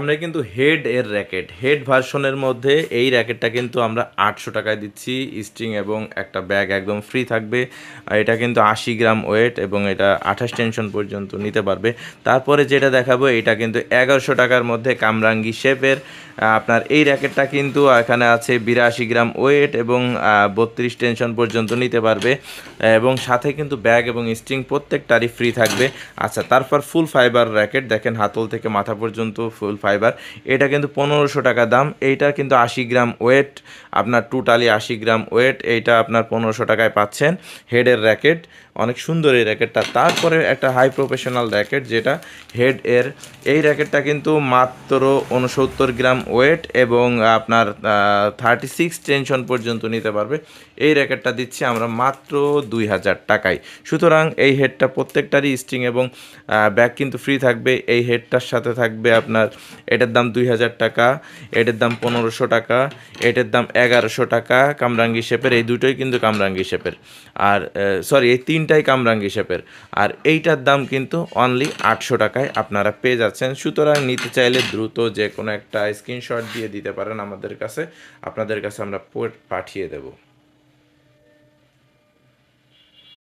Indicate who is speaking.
Speaker 1: আমরা কিন্তু হেড এর র্যাকেট, হেড ভার্সনের মধ্যে এই র্যাকেটটা কিন্তু আমরা 800 টাকায় দিচ্ছি। স্ট্রিং এবং একটা ব্যাগ একদম ফ্রি থাকবে। আর এটা কিন্তু 80 গ্রাম ওয়েট এবং এটা 28 টেনশন পর্যন্ত নিতে পারবে। তারপরে যেটা দেখাবো এটা কিন্তু 1100 টাকার মধ্যে কামরাঙ্গি শেপের। আপনার এই র্যাকেটটা কিন্তু এখানে আছে 82 গ্রাম ওয়েট এবং 32 টেনশন পর্যন্ত নিতে পারবে এবং সাথে কিন্তু ব্যাগ এবং স্ট্রিং প্রত্যেকটারই ফ্রি থাকবে। আচ্ছা, তারপর ফুল ফাইবার র্যাকেট দেখেন, হাতল থেকে মাথা পর্যন্ত ফুল ফাইবার। এটা কিন্তু 1500 টাকা দাম। এইটা কিন্তু 80 গ্রাম ওয়েট, আপনার টোটালি 80 গ্রাম ওয়েট। এইটা আপনার 1500 টাকায় পাচ্ছেন হেডের র্যাকেট। অনেক সুন্দর এই র্যাকেটটা। তারপরে একটা হাই প্রফেশনাল র্যাকেট যেটা হেড এর, এই র্যাকেটটা কিন্তু মাত্র 69 গ্রাম ওয়েট এবং আপনার 36 টেনশন পর্যন্ত নিতে পারবে। এই র্যাকেটটা দিচ্ছি আমরা মাত্র 2000 টাকায়। সুতরাং এই হেডটা প্রত্যেকটারই স্ট্রিং এবং ব্যাগ কিন্তু ফ্রি থাকবে। এই হেডটার সাথে থাকবে আপনার, এটার দাম 2000 টাকা, এটার দাম 1500 টাকা, এটার দাম 1100 টাকা কামরাঙ্গি শেপের। এই দুটোই কিন্তু কামরাঙ্গি শেপের। আর সরি, এই তিনটাই কামরাঙ্গি শেপের। আর এইটার দাম কিন্তু অনলি 800 টাকায় আপনারা পেয়ে যাচ্ছেন। সুতরাং নিতে চাইলে দ্রুত যে কোনো একটা স্ক্রিনশট দিয়ে দিতে পারেন আমাদের কাছে, আপনাদের কাছে আমরা পাঠিয়ে দেবো।